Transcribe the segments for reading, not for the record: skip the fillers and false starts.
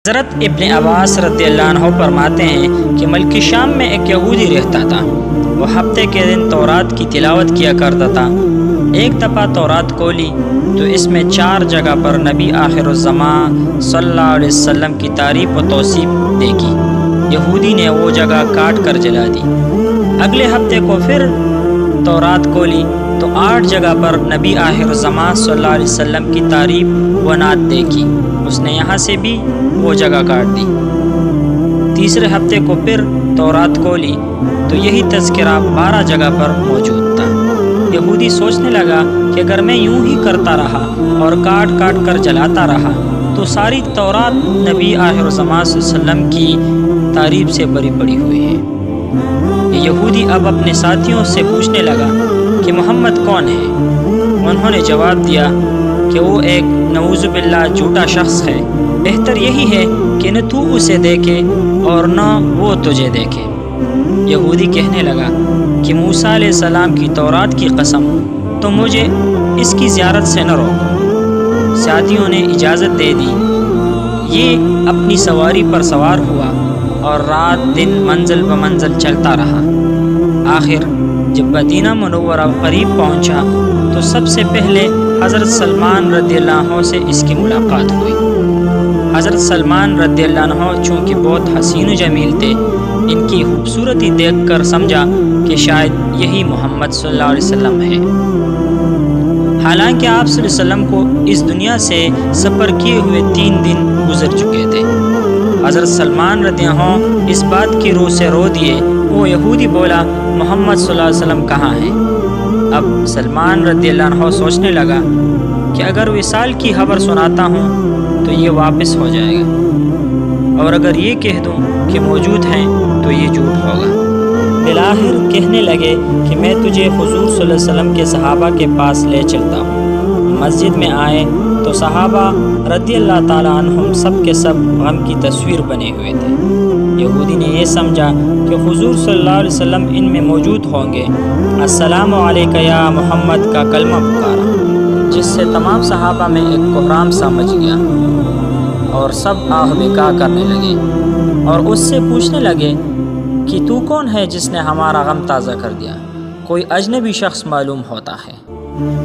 حضرت ابن عباس رضی اللہ عنہ فرماتے ہیں کہ ملک شام میں ایک یہودی رہتا تھا۔ وہ ہفتے کے دن تورات کی تلاوت کیا کرتا تھا۔ ایک دفعہ تورات کھولی تو اس میں 4 جگہ پر نبی آخر الزمان صلی اللہ علیہ وسلم کی تعریف و توصیف دیکھی۔ یہودی نے وہ جگہ کاٹ کر جلا دی۔ اگلے ہفتے کو پھر تورات کھولی تو 8 جگہ پر نبی آخر الزمان صلی اللہ علیہ وسلم کی تعریف و نعت دیکھی۔ اس نے یہاں سے بھی وہ جگہ کاٹ دی۔ تیسرے ہفتے کو پھر تورات کھولی تو یہی تذکرہ 12 جگہ پر موجود تھا۔ یہودی سوچنے لگا کہ اگر میں یوں ہی کرتا رہا اور کاٹ کاٹ کر جلاتا رہا تو ساری تورات نبی آخر الزمان صلی اللہ علیہ وسلم کی تعریف سے بری پڑی ہوئی ہے۔ یہودی اب اپنے ساتھیوں سے پوچھنے لگا کہ محمد کون ہے؟ انہوں نے جواب دیا کہ وہ ایک نعوذ باللہ جھوٹا شخص ہے۔ بہتر یہی ہے کہ نہ تو اسے دیکھے اور نہ وہ تجھے دیکھے۔ یہودی کہنے لگا کہ موسیٰ علیہ السلام کی تورات کی قسم تو مجھے اس کی زیارت سے نہ روکو۔ ساتھیوں نے اجازت دے دی۔ یہ اپنی سواری پر سوار ہوا اور رات دن منزل بہ منزل چلتا رہا۔ آخر جب مدینہ منورہ قریب پہنچا تو سب سے پہلے حضرت سلمان رضی اللہ عنہ سے اس کی ملاقات ہوئی۔ حضرت سلمان رضی اللہ عنہ چونکہ بہت حسین و جمیل تھے، ان کی خوبصورتی دیکھ کر سمجھا کہ شاید یہی محمد صلی اللہ علیہ وسلم ہے۔ حالانکہ آپ صلی اللہ علیہ وسلم کو اس دنیا سے سفر کیے ہوئے 3 دن گزر چکے تھے۔ حضرت سلمان رضی اللہ عنہ اس بات کی روح سے رو دیے۔ وہ یہودی بولا، محمد صلی اللہ علیہ وسلم کہاں ہیں؟ اب سلمان رضی اللہ عنہ سوچنے لگا کہ اگر وصال کی خبر سناتا ہوں تو یہ واپس ہو جائے گا، اور اگر یہ کہہ دوں کہ موجود ہیں تو یہ جھوٹ ہوگا۔ بالآخر کہنے لگے کہ میں تجھے حضور صلی اللہ علیہ وسلم کے صحابہ کے پاس لے چلتا ہوں۔ مسجد میں آئے تو صحابہ رضی اللہ تعالیٰ عنہم سب کے سب غم کی تصویر بنے ہوئے تھے۔ یہودی نے یہ سمجھا کہ حضور صلی اللہ علیہ وسلم ان میں موجود ہوں گے۔ السلام علیکہ یا محمد کا کلمہ پکارا، جس سے تمام صحابہ میں ایک کوہرام سا مچ گیا اور سب آہ بکا کرنے لگے اور اس سے پوچھنے لگے کہ تو کون ہے جس نے ہمارا غم تازہ کر دیا؟ کوئی اجنبی شخص معلوم ہوتا ہے۔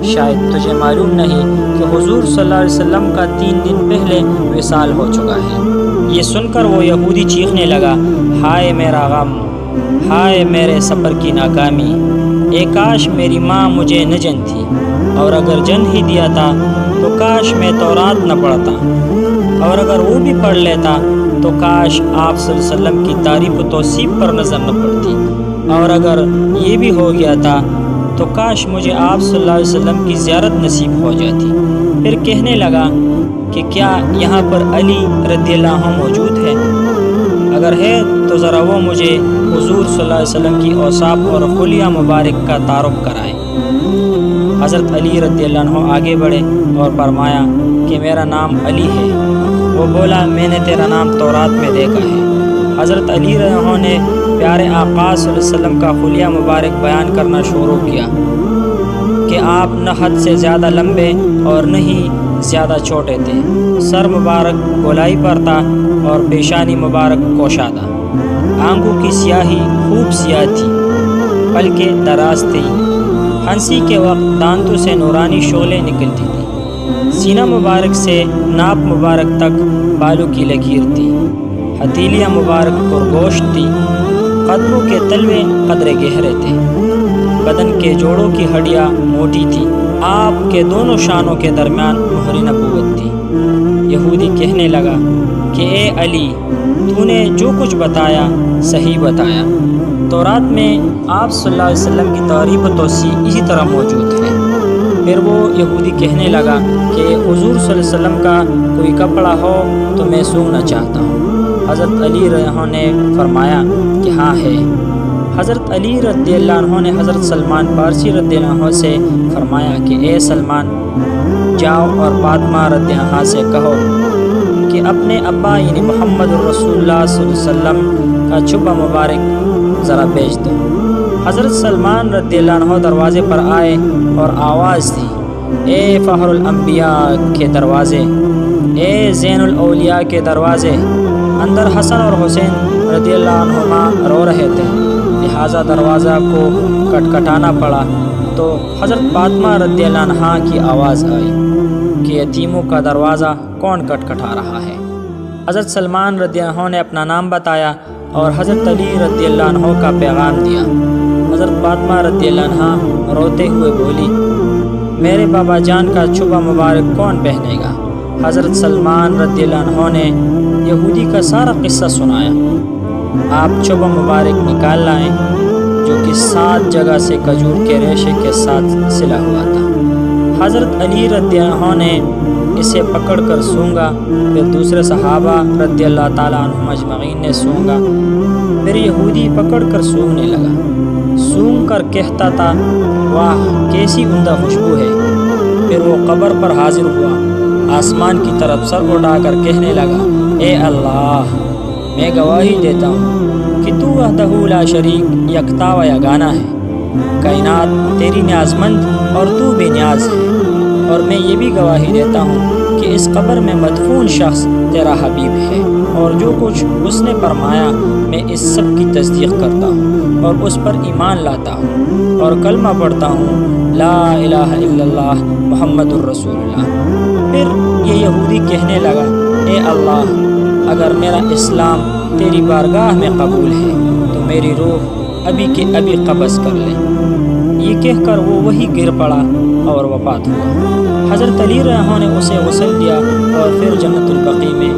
شاید تجھے معلوم نہیں کہ حضور صلی اللہ علیہ وسلم کا 3 دن پہلے وصال ہو چکا ہے۔ یہ سن کر وہ یہودی چیخنے لگا، ہائے میرا غم، ہائے میرے سفر کی ناکامی، اے کاش میری ماں مجھے نہ جنتی، اور اگر جن ہی دیا تھا تو کاش میں تورات نہ پڑھتا، اور اگر وہ بھی پڑھ لیتا تو کاش آپ صلی اللہ علیہ وسلم کی تعریف و توصیف پر نظر نہ پڑتی، اور اگر یہ بھی ہو گیا تھا تو کاش مجھے آپ صلی اللہ علیہ وسلم کی زیارت نصیب ہو جاتی۔ پھر کہنے لگا کہ کیا یہاں پر علی رضی اللہ عنہ موجود ہے؟ اگر ہے تو ذرا وہ مجھے حضور صلی اللہ علیہ وسلم کی اوصاف اور خلیہ مبارک کا تعارف کرائے۔ حضرت علی رضی اللہ عنہ آگے بڑھے اور فرمایا کہ میرا نام علی ہے۔ وہ بولا، میں نے تیرا نام تورات میں دیکھا ہے۔ حضرت علی رضی اللہ عنہ نے پیارے آقا صلی اللہ علیہ وسلم کا خلیہ مبارک بیان کرنا شروع کیا کہ آپ نہ حد سے زیادہ لمبے اور نہ ہی زیادہ چھوٹے تھے۔ سر مبارک گولائی پر تھا اور پیشانی مبارک کوشادہ۔ آنکھوں کی سیاہی خوب سیاہ تھی، پلکیں دراز تھی۔ ہنسی کے وقت دانتوں سے نورانی شعلیں نکلتی تھیں۔ سینہ مبارک سے ناپ مبارک تک بالوں کی لکیر تھی۔ ہتھیلیاں مبارک پرگوشت تھی۔ قدموں کے تلوے قدرے گہرے تھے۔ بدن کے جوڑوں کی ہڈیاں موٹی تھی۔ آپ کے دونوں شانوں کے درمیان مہر نبوت تھی۔ یہودی کہنے لگا کہ اے علی، تو نے جو کچھ بتایا صحیح بتایا۔ تورات میں آپ صلی اللہ علیہ وسلم کی تعریف و توصیف اسی طرح موجود ہے۔ پھر وہ یہودی کہنے لگا کہ حضور صلی اللہ علیہ وسلم کا کوئی کپڑا ہو تو میں سونگنا چاہتا ہوں۔ حضرت علی رضی اللہ عنہ نے فرمایا کہ ہاں ہے۔ حضرت علی رضی اللہ عنہ نے حضرت سلمان فارسی رضی اللہ عنہ سے فرمایا کہ اے سلمان، جاؤ اور فاطمہ رضی اللہ عنہ سے کہو کہ اپنے ابا یعنی محمد الرسول اللہ صلی اللہ علیہ وسلم کا چھپا مبارک ذرا بھیج دو۔ حضرت سلمان رضی اللہ عنہ دروازے پر آئے اور آواز دی، اے فخر الانبیاء کے دروازے، اے زین الاولیاء کے دروازے، اندر حسن اور حسین رضی اللہ عنہما رو رہے تھے، لہٰذا دروازہ کو کٹکھٹانا پڑا تو حضرت فاطمہ رضی اللہ عنہا کی آواز آئی کہ یتیموں کا دروازہ کون کٹکھٹا رہا ہے۔ حضرت سلمان رضی اللہ عنہ نے اپنا نام بتایا اور حضرت علی رضی اللہ عنہ کا پیغام دیا۔ حضرت فاطمہ رضی اللہ عنہا روتے ہوئے بولی، میرے بابا جان کا چوبہ مبارک کون پہنے گا؟ حضرت سلمان رضی اللہ عنہ نے یہودی کا سارا قصہ سنایا۔ آپ چوبہ مبارک نکال لائیں جو کہ 7 جگہ سے کھجور کے ریشے کے ساتھ سلا ہوا تھا۔ حضرت علی رضی اللہ عنہ نے اسے پکڑ کر سونگا، پھر دوسرے صحابہ رضی اللہ تعالیٰ عنہم اجمعین نے سونگا، پھر یہودی پکڑ کر سونگنے لگا، سونگ کر کہتا تھا واہ کیسی عمدہ خوشبو ہے۔ پھر وہ قبر پر حاضر ہوا، آسمان کی طرف سر اٹھا کر کہنے لگا، اے اللہ، میں گواہی دیتا ہوں کہ تو وحدہ لا شریک یکتا و یگانہ ہے، کائنات تیری نیازمند اور تو بے نیاز ہے، اور میں یہ بھی گواہی دیتا ہوں کہ اس قبر میں مدفون شخص تیرا حبیب ہے، اور جو کچھ اس نے فرمایا میں اس سب کی تصدیق کرتا ہوں اور اس پر ایمان لاتا ہوں اور کلمہ پڑھتا ہوں لا الہ الا اللہ محمد الرسول اللہ۔ پھر یہ یہودی کہنے لگا، اے اللہ، اگر میرا اسلام تیری بارگاہ میں قبول ہے تو میری روح ابھی کے ابھی قبض کر لے۔ یہ کہہ کر وہ وہی گر پڑا اور وفات ہوا۔ حضرت علی رضی اللہ عنہ نے اسے غسل دیا اور پھر جنت البقیع میں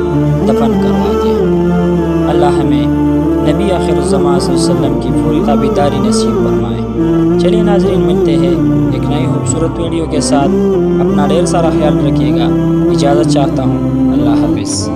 دفن کروا دیا۔ اللہ ہمیں نبی آخر الزمان صلی اللہ علیہ وسلم کی پوری تابعداری نصیب فرمائے۔ چلیے ناظرین، ملتے ہیں ایک نئی خوبصورت ویڈیو کے ساتھ، اپنا ڈھیر سارا خیال رکھیے گا، اجازت چاہتا ہوں، اللہ حافظ۔